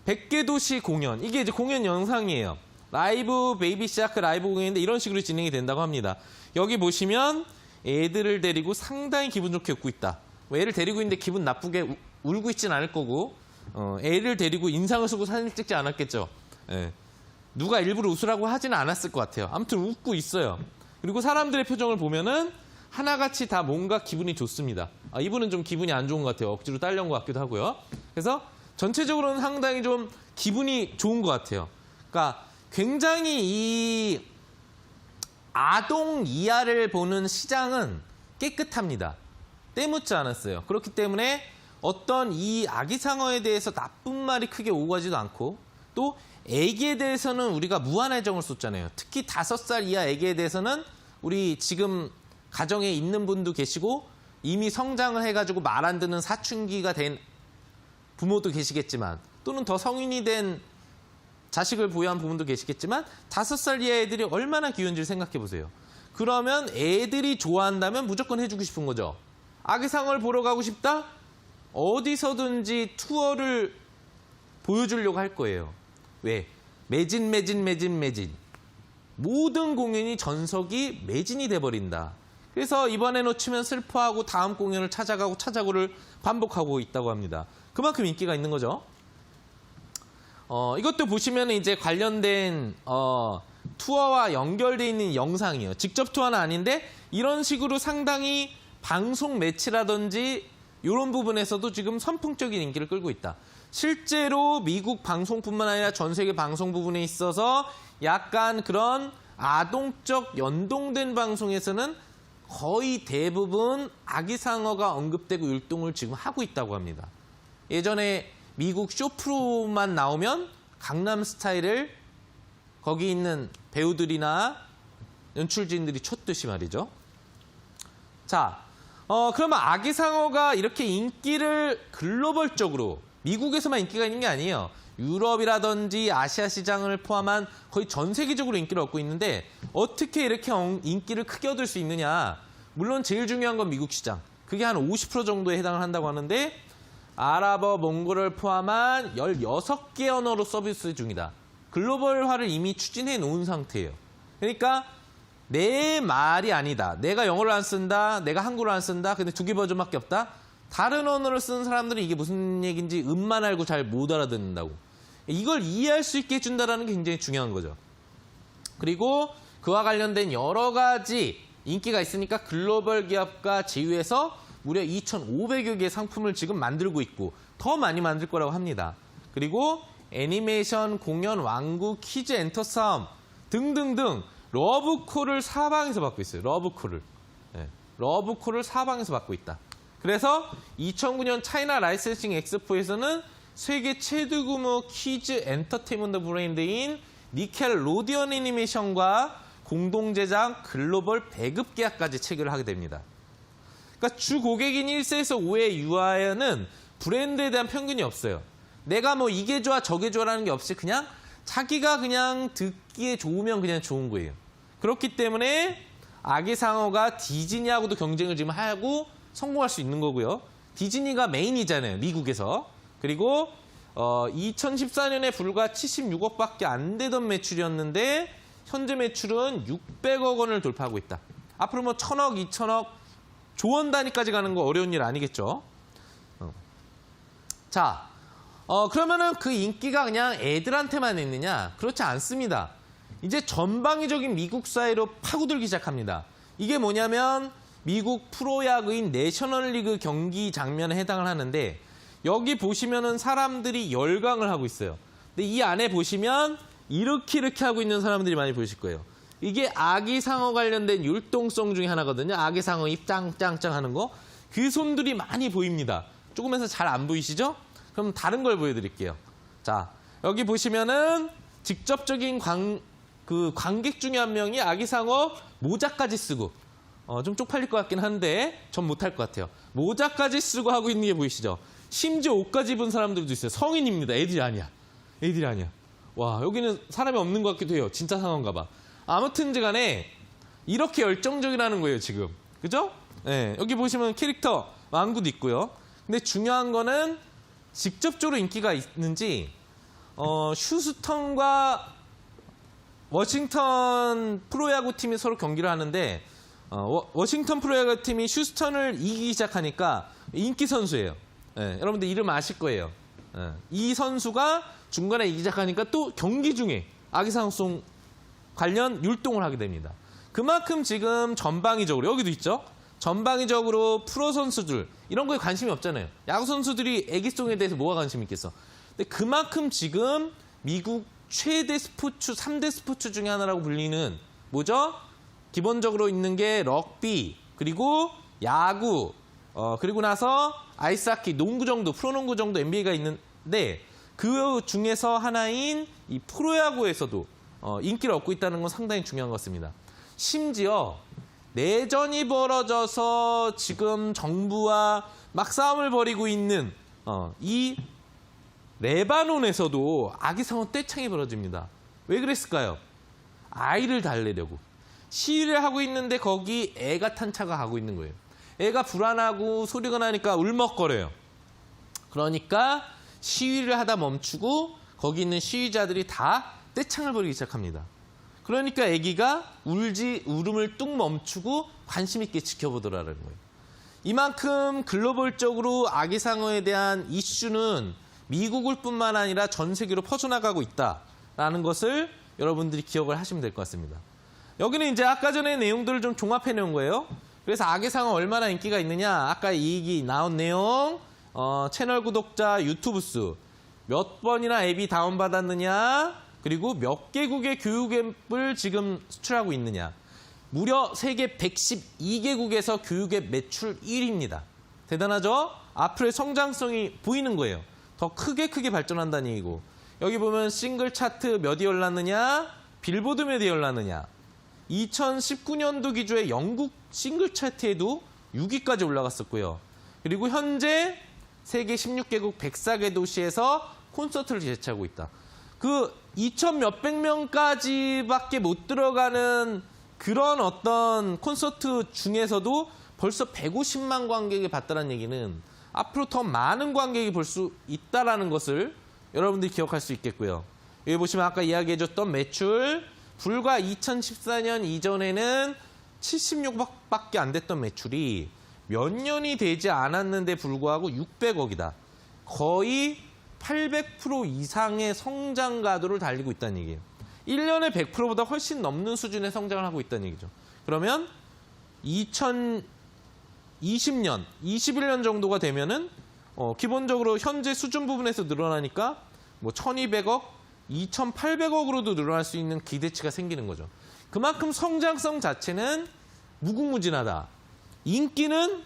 100개 도시 공연. 이게 이제 공연 영상이에요. 라이브 베이비 샤크 라이브 공연인데 이런 식으로 진행이 된다고 합니다. 여기 보시면 애들을 데리고 상당히 기분 좋게 웃고 있다. 애를 데리고 있는데 기분 나쁘게 울고 있진 않을 거고 애를 데리고 인상을 쓰고 사진 찍지 않았겠죠. 예. 누가 일부러 웃으라고 하지는 않았을 것 같아요. 아무튼 웃고 있어요. 그리고 사람들의 표정을 보면은 하나같이 다 뭔가 기분이 좋습니다. 이분은 좀 기분이 안 좋은 것 같아요. 억지로 딸려온 것 같기도 하고요. 그래서 전체적으로는 상당히 좀 기분이 좋은 것 같아요. 그러니까 굉장히 이 아동 이하를 보는 시장은 깨끗합니다. 때묻지 않았어요. 그렇기 때문에 어떤 이 아기상어에 대해서 나쁜 말이 크게 오고 가지도 않고 또 애기에 대해서는 우리가 무한 애정을 쏟잖아요. 특히 5살 이하 애기에 대해서는 우리 지금 가정에 있는 분도 계시고 이미 성장을 해가지고 말 안 듣는 사춘기가 된 부모도 계시겠지만 또는 더 성인이 된 자식을 보유한 부분도 계시겠지만 5살 이하 애들이 얼마나 귀여운지를 생각해 보세요. 그러면 애들이 좋아한다면 무조건 해주고 싶은 거죠. 아기상어를 보러 가고 싶다? 어디서든지 투어를 보여주려고 할 거예요. 왜? 매진. 모든 공연이 전석이 매진이 돼버린다. 그래서 이번에 놓치면 슬퍼하고 다음 공연을 찾아가고를 반복하고 있다고 합니다. 그만큼 인기가 있는 거죠. 이것도 보시면 이제 관련된 투어와 연결되어 있는 영상이에요. 직접 투어는 아닌데 이런 식으로 상당히 방송 매치라든지 이런 부분에서도 지금 선풍적인 인기를 끌고 있다. 실제로 미국 방송뿐만 아니라 전 세계 방송 부분에 있어서 약간 그런 아동적 연동된 방송에서는 거의 대부분 아기상어가 언급되고 율동을 지금 하고 있다고 합니다. 예전에 미국 쇼프로만 나오면 강남스타일을 거기 있는 배우들이나 연출진들이 쳤듯이 말이죠. 자, 그러면 아기상어가 이렇게 인기를 글로벌적으로 미국에서만 인기가 있는 게 아니에요. 유럽이라든지 아시아 시장을 포함한 거의 전 세계적으로 인기를 얻고 있는데 어떻게 이렇게 인기를 크게 얻을 수 있느냐. 물론 제일 중요한 건 미국 시장. 그게 한 50% 정도에 해당을 한다고 하는데 아랍어, 몽골을 포함한 16개 언어로 서비스 중이다. 글로벌화를 이미 추진해 놓은 상태예요. 그러니까 내 말이 아니다. 내가 영어를 안 쓴다. 내가 한국어를 안 쓴다. 근데 2개 버전밖에 없다. 다른 언어를 쓰는 사람들은 이게 무슨 얘기인지 음만 알고 잘 못 알아듣는다고. 이걸 이해할 수 있게 해준다는 게 굉장히 중요한 거죠. 그리고 그와 관련된 여러 가지 인기가 있으니까 글로벌 기업과 제휴해서 무려 2,500여 개의 상품을 지금 만들고 있고 더 많이 만들 거라고 합니다. 그리고 애니메이션, 공연, 왕구, 퀴즈, 엔터 싸움 등등등 러브콜을 사방에서 받고 있어요. 러브콜을. 네, 러브콜을 사방에서 받고 있다. 그래서 2009년 차이나 라이센싱 엑스포에서는 세계 최대 규모 퀴즈 엔터테인먼트 브랜드인 니켈로디언 애니메이션과 공동 제작 글로벌 배급 계약까지 체결을 하게 됩니다. 그러니까 주 고객인 1세에서 5의 유아에는 브랜드에 대한 편견이 없어요. 내가 뭐 이게 좋아 저게 좋아라는 게 없이 그냥 자기가 그냥 듣기에 좋으면 그냥 좋은 거예요. 그렇기 때문에 아기상어가 디즈니하고도 경쟁을 지금 하고 성공할 수 있는 거고요. 디즈니가 메인이잖아요. 미국에서. 그리고 2014년에 불과 76억밖에 안 되던 매출이었는데 현재 매출은 600억 원을 돌파하고 있다. 앞으로 뭐 1,000억, 2,000억, 조원 단위까지 가는 거 어려운 일 아니겠죠. 자, 그러면은 그 인기가 그냥 애들한테만 있느냐? 그렇지 않습니다. 이제 전방위적인 미국 사회로 파고들기 시작합니다. 이게 뭐냐면 미국 프로야구인 내셔널리그 경기 장면에 해당을 하는데 여기 보시면은 사람들이 열광을 하고 있어요. 근데 이 안에 보시면 이렇게 하고 있는 사람들이 많이 보이실 거예요. 이게 아기상어 관련된 율동성 중에 하나거든요. 아기상어 입 짱짱짱 하는 거. 그 손들이 많이 보입니다. 조금해서 잘 안 보이시죠? 그럼 다른 걸 보여드릴게요. 자, 여기 보시면은 직접적인 관객 중에 한 명이 아기상어 모자까지 쓰고 좀 쪽팔릴 것 같긴 한데 전 못할 것 같아요. 모자까지 쓰고 하고 있는 게 보이시죠? 심지어 옷까지 입은 사람들도 있어요. 성인입니다. 애들이 아니야. 애들이 아니야. 와, 여기는 사람이 없는 것 같기도 해요. 진짜 상어인가 봐. 아무튼 간에 이렇게 열정적이라는 거예요, 지금. 그죠? 네, 여기 보시면 캐릭터 왕구도 있고요. 근데 중요한 거는 직접적으로 인기가 있는지 휴스턴과 워싱턴 프로야구 팀이 서로 경기를 하는데 워싱턴 프로야구 팀이 휴스턴을 이기기 시작하니까 인기 선수예요. 네, 여러분들 이름 아실 거예요. 네, 이 선수가 중간에 이기기 시작하니까 또 경기 중에 아기상어송 관련 율동을 하게 됩니다. 그만큼 지금 전방위적으로 여기도 있죠. 전방위적으로 프로 선수들 이런 거에 관심이 없잖아요. 야구 선수들이 애기송에 대해서 뭐가 관심 있겠어. 근데 그만큼 지금 미국 최대 스포츠 3대 스포츠 중에 하나라고 불리는 뭐죠? 기본적으로 있는 게 럭비 그리고 야구 그리고 나서 아이스하키 농구 정도 프로농구 정도 NBA가 있는데 그 중에서 하나인 이 프로야구에서도 인기를 얻고 있다는 건 상당히 중요한 것 같습니다. 심지어 내전이 벌어져서 지금 정부와 막 싸움을 벌이고 있는 이 레바논에서도 아기상어 떼창이 벌어집니다. 왜 그랬을까요? 아이를 달래려고. 시위를 하고 있는데 거기 애가 탄 차가 가고 있는 거예요. 애가 불안하고 소리가 나니까 울먹거려요. 그러니까 시위를 하다 멈추고 거기 있는 시위자들이 다 떼창을 벌이기 시작합니다. 그러니까 아기가 울음을 뚝 멈추고 관심 있게 지켜보더라는 거예요. 이만큼 글로벌적으로 아기상어에 대한 이슈는 미국을 뿐만 아니라 전 세계로 퍼져나가고 있다라는 것을 여러분들이 기억을 하시면 될 것 같습니다. 여기는 이제 아까 전에 내용들을 좀 종합해 놓은 거예요. 그래서 아기상어 얼마나 인기가 있느냐. 아까 이 얘기 나온 내용, 채널 구독자, 유튜브 수, 몇 번이나 앱이 다운받았느냐, 그리고 몇 개국의 교육 앱을 지금 수출하고 있느냐. 무려 세계 112개국에서 교육 앱 매출 1위입니다. 대단하죠? 앞으로의 성장성이 보이는 거예요. 더 크게 발전한다는 얘기고. 여기 보면 싱글 차트 몇 위 올랐느냐, 빌보드 몇 위 올랐느냐. 2019년도 기준에 영국 싱글 차트에도 6위까지 올라갔었고요. 그리고 현재 세계 16개국 104개 도시에서 콘서트를 개최하고 있다. 그 2,000 몇백 명까지밖에 못 들어가는 그런 어떤 콘서트 중에서도 벌써 150만 관객이 봤다는 얘기는 앞으로 더 많은 관객이 볼 수 있다는 것을 여러분들이 기억할 수 있겠고요. 여기 보시면 아까 이야기해줬던 매출, 불과 2014년 이전에는 76억밖에 안 됐던 매출이 몇 년이 되지 않았는데 불구하고 600억이다. 거의 800% 이상의 성장 가도를 달리고 있다는 얘기예요. 1년에 100%보다 훨씬 넘는 수준의 성장을 하고 있다는 얘기죠. 그러면 2020년, 21년 정도가 되면은 기본적으로 현재 수준 부분에서 늘어나니까 뭐 1,200억, 2,800억으로도 늘어날 수 있는 기대치가 생기는 거죠. 그만큼 성장성 자체는 무궁무진하다. 인기는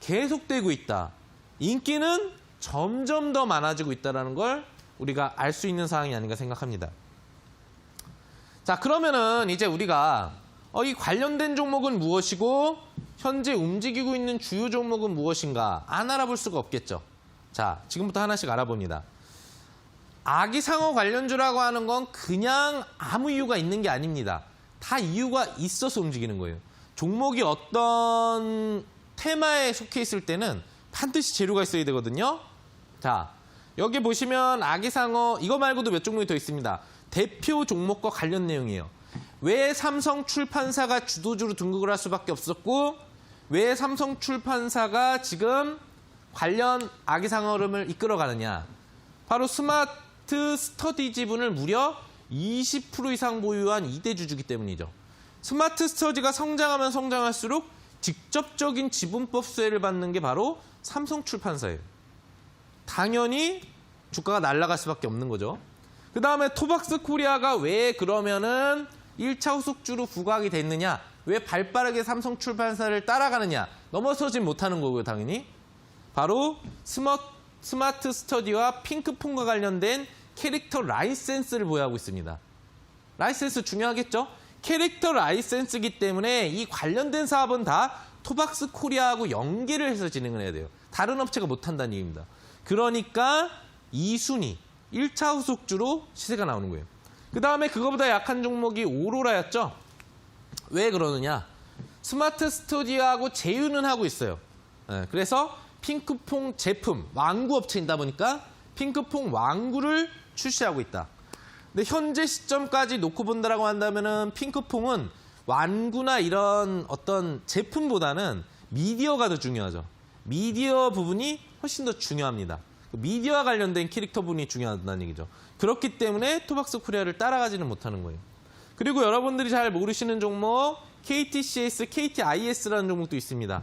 계속되고 있다. 인기는 점점 더 많아지고 있다는 걸 우리가 알 수 있는 사항이 아닌가 생각합니다. 자, 그러면은 이제 우리가 이 관련된 종목은 무엇이고 현재 움직이고 있는 주요 종목은 무엇인가 안 알아볼 수가 없겠죠. 자, 지금부터 하나씩 알아봅니다. 아기상어 관련주라고 하는 건 그냥 아무 이유가 있는 게 아닙니다. 다 이유가 있어서 움직이는 거예요. 종목이 어떤 테마에 속해 있을 때는 반드시 재료가 있어야 되거든요. 자, 여기 보시면 아기상어 이거 말고도 몇 종목이 더 있습니다. 대표 종목과 관련 내용이에요. 왜 삼성출판사가 주도주로 등극을 할 수밖에 없었고 왜 삼성출판사가 지금 관련 아기상어 흐름을 이끌어가느냐. 바로 스마트 스터디 지분을 무려 20% 이상 보유한 2대 주주기 때문이죠. 스마트 스터디가 성장하면 성장할수록 직접적인 지분법 수혜를 받는 게 바로 삼성출판사예요. 당연히 주가가 날아갈 수밖에 없는 거죠. 그 다음에 토박스 코리아가 왜 그러면은 1차 후속주로 부각이 됐느냐? 왜 발빠르게 삼성출판사를 따라가느냐? 넘어서진 못하는 거고요, 당연히. 바로 스마트 스터디와 핑크폰과 관련된 캐릭터 라이센스를 보유하고 있습니다. 라이센스 중요하겠죠? 캐릭터 라이센스이기 때문에 이 관련된 사업은 다 토박스 코리아하고 연계를 해서 진행을 해야 돼요. 다른 업체가 못한다는 얘기입니다. 그러니까 2순위, 1차 후속주로 시세가 나오는 거예요. 그 다음에 그거보다 약한 종목이 오로라였죠. 왜 그러느냐. 스마트 스터디하고 제휴는 하고 있어요. 그래서 핑크퐁 제품, 완구 업체이다 보니까 핑크퐁 완구를 출시하고 있다. 근데 현재 시점까지 놓고 본다라고 한다면은 핑크퐁은 완구나 이런 어떤 제품보다는 미디어가 더 중요하죠. 미디어 부분이 훨씬 더 중요합니다. 미디어와 관련된 캐릭터 부분이 중요하다는 얘기죠. 그렇기 때문에 토박스 코리아를 따라가지는 못하는 거예요. 그리고 여러분들이 잘 모르시는 종목 KTCS, KTIS라는 종목도 있습니다.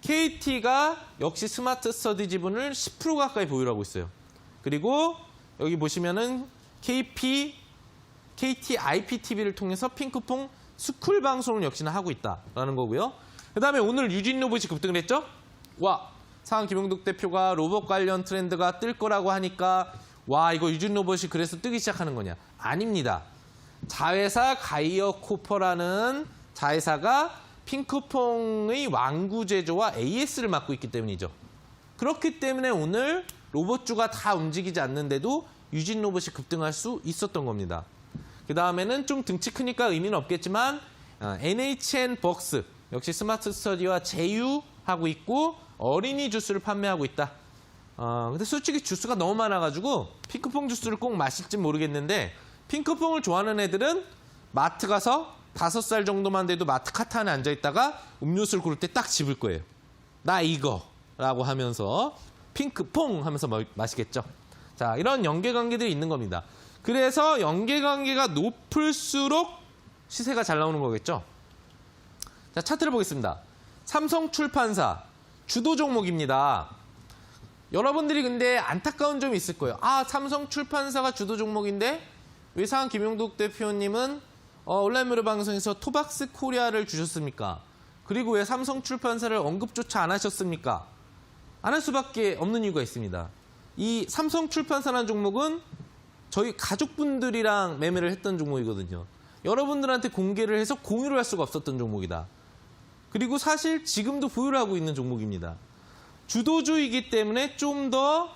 KT가 역시 스마트 스터디 지분을 10% 가까이 보유하고 있어요. 그리고 여기 보시면은 KTIPTV를 통해서 핑크퐁 스쿨 방송을 역시나 하고 있다라는 거고요. 그 다음에 오늘 유진 로봇이 급등을 했죠? 와, 상한 김용덕 대표가 로봇 관련 트렌드가 뜰 거라고 하니까 와, 이거 유진 로봇이 그래서 뜨기 시작하는 거냐? 아닙니다. 자회사 가이어코퍼라는 자회사가 핑크퐁의 완구 제조와 AS를 맡고 있기 때문이죠. 그렇기 때문에 오늘 로봇주가 다 움직이지 않는데도 유진 로봇이 급등할 수 있었던 겁니다. 그 다음에는 좀 등치 크니까 의미는 없겠지만 NHN벅스 역시 스마트 스터디와 제휴하고 있고 어린이 주스를 판매하고 있다. 근데 솔직히 주스가 너무 많아가지고 핑크퐁 주스를 꼭 마실지 모르겠는데 핑크퐁을 좋아하는 애들은 마트 가서 5살 정도만 돼도 마트 카트 안에 앉아있다가 음료수를 고를 때 딱 집을 거예요. 나 이거 라고 하면서 핑크퐁 하면서 마시겠죠. 자, 이런 연계관계들이 있는 겁니다. 그래서 연계관계가 높을수록 시세가 잘 나오는 거겠죠. 자, 차트를 보겠습니다. 삼성출판사 주도 종목입니다. 여러분들이 근데 안타까운 점이 있을 거예요. 아, 삼성출판사가 주도 종목인데 왜 상한 김용덕 대표님은 온라인 무료 방송에서 토박스 코리아를 주셨습니까? 그리고 왜 삼성출판사를 언급조차 안 하셨습니까? 안 할 수밖에 없는 이유가 있습니다. 이 삼성출판사라는 종목은 저희 가족분들이랑 매매를 했던 종목이거든요. 여러분들한테 공개를 해서 공유를 할 수가 없었던 종목이다. 그리고 사실 지금도 보유를 하고 있는 종목입니다. 주도주이기 때문에 좀 더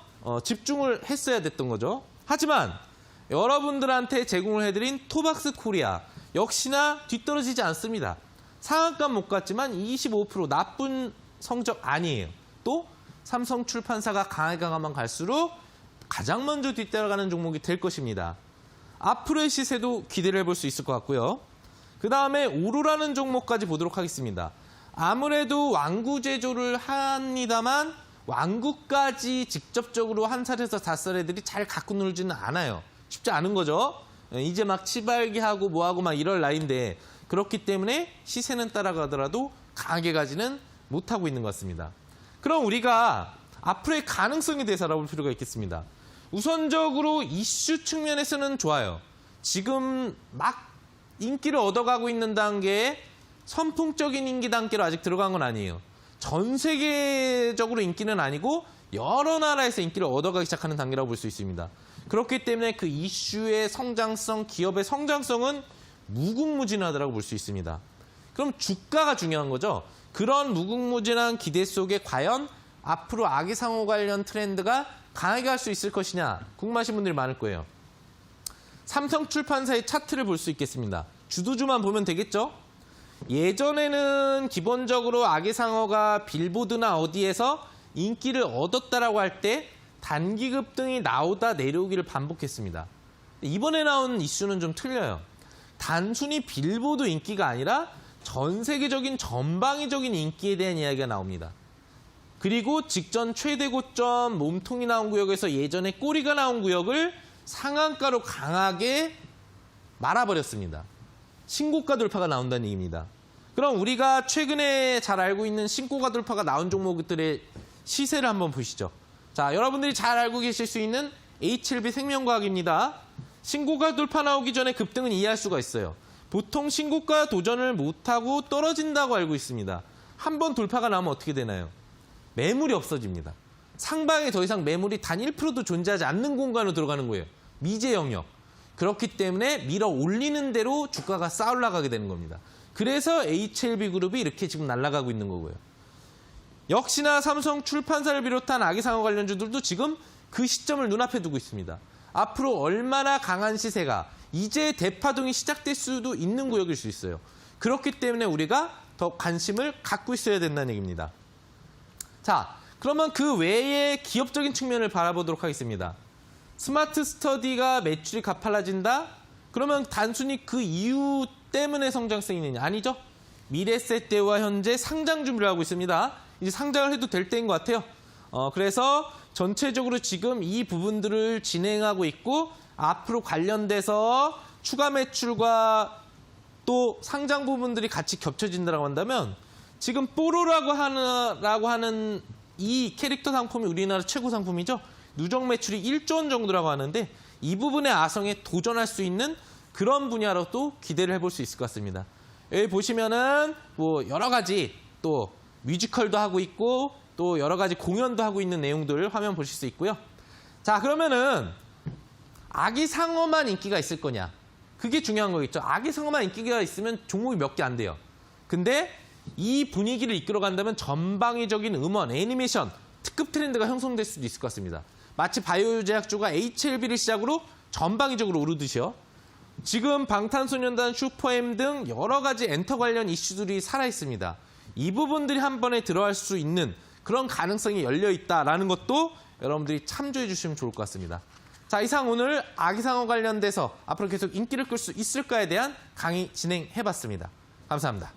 집중을 했어야 됐던 거죠. 하지만 여러분들한테 제공을 해드린 토박스 코리아 역시나 뒤떨어지지 않습니다. 상한가 못 갔지만 25% 나쁜 성적 아니에요. 또 삼성출판사가 강하면 갈수록 가장 먼저 뒤따라가는 종목이 될 것입니다. 앞으로의 시세도 기대를 해볼 수 있을 것 같고요. 그 다음에 오로라는 종목까지 보도록 하겠습니다. 아무래도 완구 제조를 합니다만 왕구까지 직접적으로 1살에서 5살 애들이 잘 갖고 놀지는 않아요. 쉽지 않은 거죠. 이제 막 치발기하고 뭐하고 막 이럴 나이인데 그렇기 때문에 시세는 따라가더라도 강하게 가지는 못하고 있는 것 같습니다. 그럼 우리가 앞으로의 가능성에 대해서 알아볼 필요가 있겠습니다. 우선적으로 이슈 측면에서는 좋아요. 지금 막 인기를 얻어가고 있는 단계에 선풍적인 인기 단계로 아직 들어간 건 아니에요. 전 세계적으로 인기는 아니고 여러 나라에서 인기를 얻어가기 시작하는 단계라고 볼 수 있습니다. 그렇기 때문에 그 이슈의 성장성, 기업의 성장성은 무궁무진하다고 볼 수 있습니다. 그럼 주가가 중요한 거죠. 그런 무궁무진한 기대 속에 과연 앞으로 아기상호 관련 트렌드가 강하게 갈 수 있을 것이냐 궁금하신 분들이 많을 거예요. 삼성출판사의 차트를 볼 수 있겠습니다. 주도주만 보면 되겠죠? 예전에는 기본적으로 아기상어가 빌보드나 어디에서 인기를 얻었다라고 할 때 단기 급등이 나오다 내려오기를 반복했습니다. 이번에 나온 이슈는 좀 틀려요. 단순히 빌보드 인기가 아니라 전 세계적인 전방위적인 인기에 대한 이야기가 나옵니다. 그리고 직전 최대 고점 몸통이 나온 구역에서 예전에 꼬리가 나온 구역을 상한가로 강하게 말아버렸습니다. 신고가 돌파가 나온다는 얘기입니다. 그럼 우리가 최근에 잘 알고 있는 신고가 돌파가 나온 종목들의 시세를 한번 보시죠. 자, 여러분들이 잘 알고 계실 수 있는 HLB 생명과학입니다. 신고가 돌파 나오기 전에 급등은 이해할 수가 있어요. 보통 신고가 도전을 못하고 떨어진다고 알고 있습니다. 한번 돌파가 나오면 어떻게 되나요? 매물이 없어집니다. 상방에 더 이상 매물이 단 1%도 존재하지 않는 공간으로 들어가는 거예요. 미제 영역. 그렇기 때문에 밀어 올리는 대로 주가가 쌓아 올라가게 되는 겁니다. 그래서 HLB 그룹이 이렇게 지금 날아가고 있는 거고요. 역시나 삼성 출판사를 비롯한 아기상어 관련주들도 지금 그 시점을 눈앞에 두고 있습니다. 앞으로 얼마나 강한 시세가 이제 대파동이 시작될 수도 있는 구역일 수 있어요. 그렇기 때문에 우리가 더 관심을 갖고 있어야 된다는 얘기입니다. 자, 그러면 그 외의 기업적인 측면을 바라보도록 하겠습니다. 스마트 스터디가 매출이 가팔라진다? 그러면 단순히 그 이유 때문에 성장성이 있느냐? 아니죠. 미래세대와 현재 상장 준비를 하고 있습니다. 이제 상장을 해도 될 때인 것 같아요. 그래서 전체적으로 지금 이 부분들을 진행하고 있고 앞으로 관련돼서 추가 매출과 또 상장 부분들이 같이 겹쳐진다고 한다면 지금 뽀로라고 하는 이 캐릭터 상품이 우리나라 최고 상품이죠. 누적 매출이 1조 원 정도라고 하는데 이 부분의 아성에 도전할 수 있는 그런 분야로 또 기대를 해볼 수 있을 것 같습니다. 여기 보시면은 뭐 여러 가지 또 뮤지컬도 하고 있고 또 여러 가지 공연도 하고 있는 내용들을 화면 보실 수 있고요. 자, 그러면은 아기상어만 인기가 있을 거냐? 그게 중요한 거겠죠. 아기상어만 인기가 있으면 종목이 몇 개 안 돼요. 근데 이 분위기를 이끌어간다면 전방위적인 음원, 애니메이션, 특급 트렌드가 형성될 수도 있을 것 같습니다. 마치 바이오 제약주가 HLB를 시작으로 전방위적으로 오르듯이요. 지금 방탄소년단, 슈퍼엠 등 여러 가지 엔터 관련 이슈들이 살아있습니다. 이 부분들이 한 번에 들어갈 수 있는 그런 가능성이 열려있다라는 것도 여러분들이 참조해 주시면 좋을 것 같습니다. 자, 이상 오늘 아기상어 관련돼서 앞으로 계속 인기를 끌 수 있을까에 대한 강의 진행해봤습니다. 감사합니다.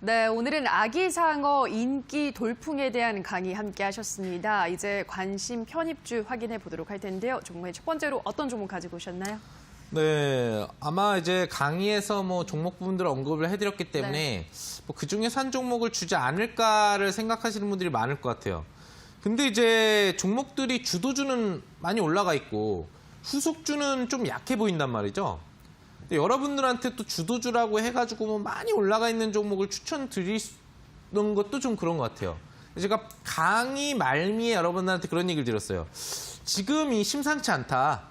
네, 오늘은 아기상어 인기 돌풍에 대한 강의 함께 하셨습니다. 이제 관심 편입주 확인해 보도록 할 텐데요. 종목의 첫 번째로 어떤 종목 가지고 오셨나요? 네, 아마 이제 강의에서 뭐 종목 부분들을 언급을 해드렸기 때문에 뭐 그중에서 한 종목을 주지 않을까를 생각하시는 분들이 많을 것 같아요. 근데 이제 종목들이 주도주는 많이 올라가 있고 후속주는 좀 약해 보인단 말이죠. 여러분들한테 또 주도주라고 해가지고 뭐 많이 올라가 있는 종목을 추천드리는 것도 좀 그런 것 같아요. 제가 강의 말미에 여러분들한테 그런 얘기를 드렸어요. 지금이 심상치 않다.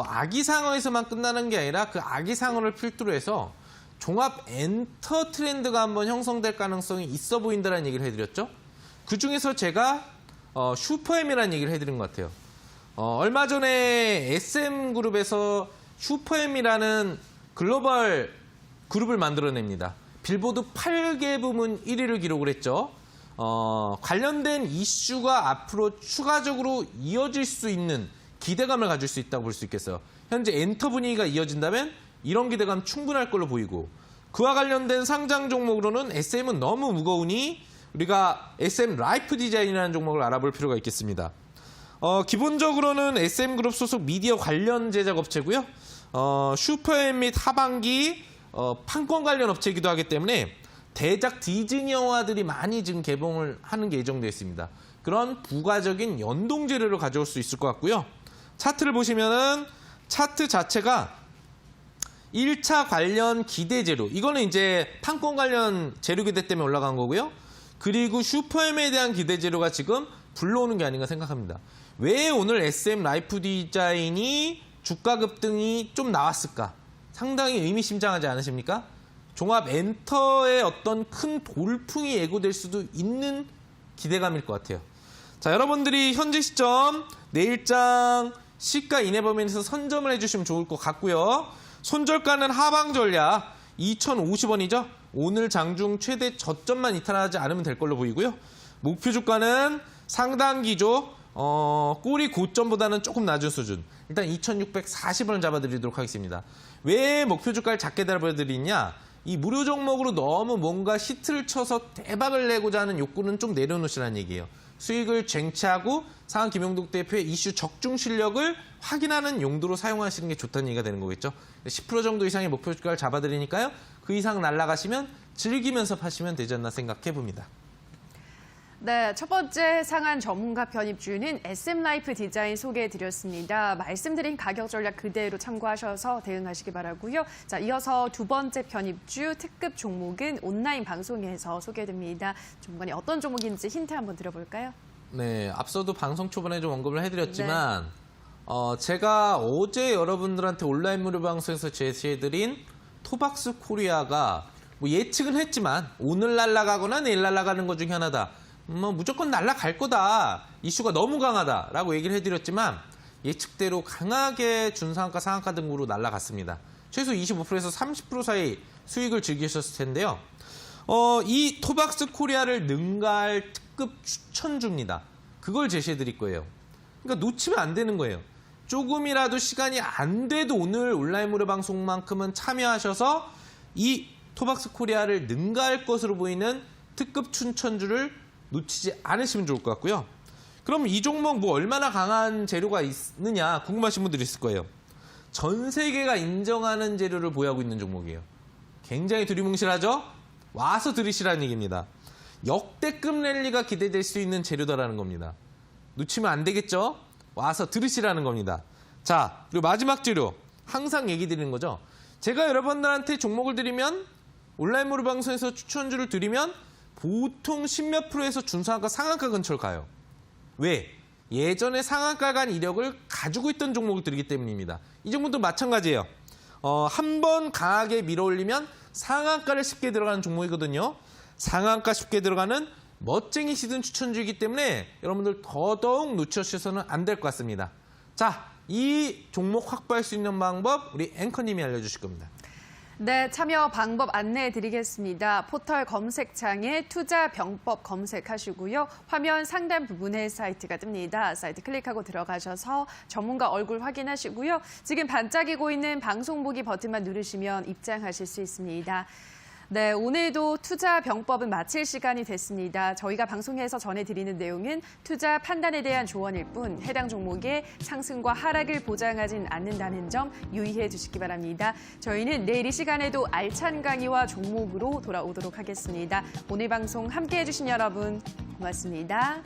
아기상어에서만 끝나는 게 아니라 그 아기상어를 필두로 해서 종합 엔터 트렌드가 한번 형성될 가능성이 있어 보인다는 얘기를 해드렸죠. 그중에서 제가 슈퍼엠이라는 얘기를 해드린 것 같아요. 얼마 전에 SM그룹에서 슈퍼엠이라는 글로벌 그룹을 만들어냅니다. 빌보드 8개 부문 1위를 기록을 했죠. 관련된 이슈가 앞으로 추가적으로 이어질 수 있는 기대감을 가질 수 있다고 볼 수 있겠어요. 현재 엔터 분위기가 이어진다면 이런 기대감 충분할 걸로 보이고, 그와 관련된 상장 종목으로는 SM은 너무 무거우니 우리가 SM 라이프 디자인이라는 종목을 알아볼 필요가 있겠습니다. 기본적으로는 SM그룹 소속 미디어 관련 제작 업체고요. 슈퍼엠 및 하반기 판권 관련 업체이기도 하기 때문에 대작 디즈니 영화들이 많이 지금 개봉을 하는 게 예정되어 있습니다. 그런 부가적인 연동 재료를 가져올 수 있을 것 같고요. 차트를 보시면은 차트 자체가 1차 관련 기대 재료, 이거는 이제 판권 관련 재료 기대 때문에 올라간 거고요. 그리고 슈퍼엠에 대한 기대 재료가 지금 불러오는 게 아닌가 생각합니다. 왜 오늘 SM 라이프 디자인이 주가 급등이 좀 나왔을까? 상당히 의미심장하지 않으십니까? 종합 엔터의 어떤 큰 돌풍이 예고될 수도 있는 기대감일 것 같아요. 자, 여러분들이 현재 시점 내일장 시가 이내 범위에서 선점을 해주시면 좋을 것 같고요. 손절가는 하방 전략 2,050원이죠. 오늘 장중 최대 저점만 이탈하지 않으면 될 걸로 보이고요. 목표 주가는 상당 기조 꼬리 고점보다는 조금 낮은 수준. 일단 2,640원을 잡아드리도록 하겠습니다. 왜 목표 주가를 작게 잡아드리냐? 이 무료 종목으로 너무 뭔가 히트를 쳐서 대박을 내고자 하는 욕구는 좀 내려놓으시라는 얘기예요. 수익을 쟁취하고 상한 김용덕 대표의 이슈 적중 실력을 확인하는 용도로 사용하시는 게 좋다는 얘기가 되는 거겠죠. 10% 정도 이상의 목표 주가를 잡아드리니까요. 그 이상 날아가시면 즐기면서 파시면 되지 않나 생각해 봅니다. 네, 첫 번째 상한 전문가 편입주는 SM 라이프 디자인 소개해드렸습니다. 말씀드린 가격 전략 그대로 참고하셔서 대응하시기 바라고요. 자, 이어서 두 번째 편입주 특급 종목은 온라인 방송에서 소개됩니다. 전문가님 어떤 종목인지 힌트 한번 드려볼까요? 네, 앞서도 방송 초반에 좀 언급을 해드렸지만 제가 어제 여러분들한테 온라인 무료 방송에서 제시해드린 토박스 코리아가 뭐 예측은 했지만 오늘 날아가거나 내일 날아가는 것 중에 하나다. 뭐 무조건 날아갈 거다. 이슈가 너무 강하다라고 얘기를 해드렸지만 예측대로 강하게 중상한가 상한가 등으로 날아갔습니다. 최소 25%에서 30% 사이 수익을 즐기셨을 텐데요. 이 토박스 코리아를 능가할 특급 추천주입니다. 그걸 제시해드릴 거예요. 그러니까 놓치면 안 되는 거예요. 조금이라도 시간이 안 돼도 오늘 온라인 무료 방송만큼은 참여하셔서 이 토박스 코리아를 능가할 것으로 보이는 특급 추천주를 놓치지 않으시면 좋을 것 같고요. 그럼 이 종목 뭐 얼마나 강한 재료가 있느냐 궁금하신 분들이 있을 거예요. 전 세계가 인정하는 재료를 보유하고 있는 종목이에요. 굉장히 두리뭉실하죠? 와서 들으시라는 얘기입니다. 역대급 랠리가 기대될 수 있는 재료다라는 겁니다. 놓치면 안 되겠죠? 와서 들으시라는 겁니다. 자, 그리고 마지막 재료. 항상 얘기 드리는 거죠. 제가 여러분들한테 종목을 드리면 온라인 무료 방송에서 추천주를 드리면 보통 10몇 프로에서 중상한가 상한가 근처를 가요. 왜? 예전에 상한가 간 이력을 가지고 있던 종목을 드리기 때문입니다. 이 종목도 마찬가지예요. 한 번 강하게 밀어올리면 상한가를 쉽게 들어가는 종목이거든요. 상한가 쉽게 들어가는 멋쟁이 시든 추천주이기 때문에 여러분들 더더욱 놓치셔서는 안 될 것 같습니다. 자, 이 종목 확보할 수 있는 방법 우리 앵커님이 알려주실 겁니다. 네, 참여 방법 안내해 드리겠습니다. 포털 검색창에 투자병법 검색하시고요. 화면 상단 부분에 사이트가 뜹니다. 사이트 클릭하고 들어가셔서 전문가 얼굴 확인하시고요. 지금 반짝이고 있는 방송 보기 버튼만 누르시면 입장하실 수 있습니다. 네, 오늘도 투자병법은 마칠 시간이 됐습니다. 저희가 방송에서 전해드리는 내용은 투자 판단에 대한 조언일 뿐 해당 종목의 상승과 하락을 보장하진 않는다는 점 유의해 주시기 바랍니다. 저희는 내일 이 시간에도 알찬 강의와 종목으로 돌아오도록 하겠습니다. 오늘 방송 함께해 주신 여러분 고맙습니다.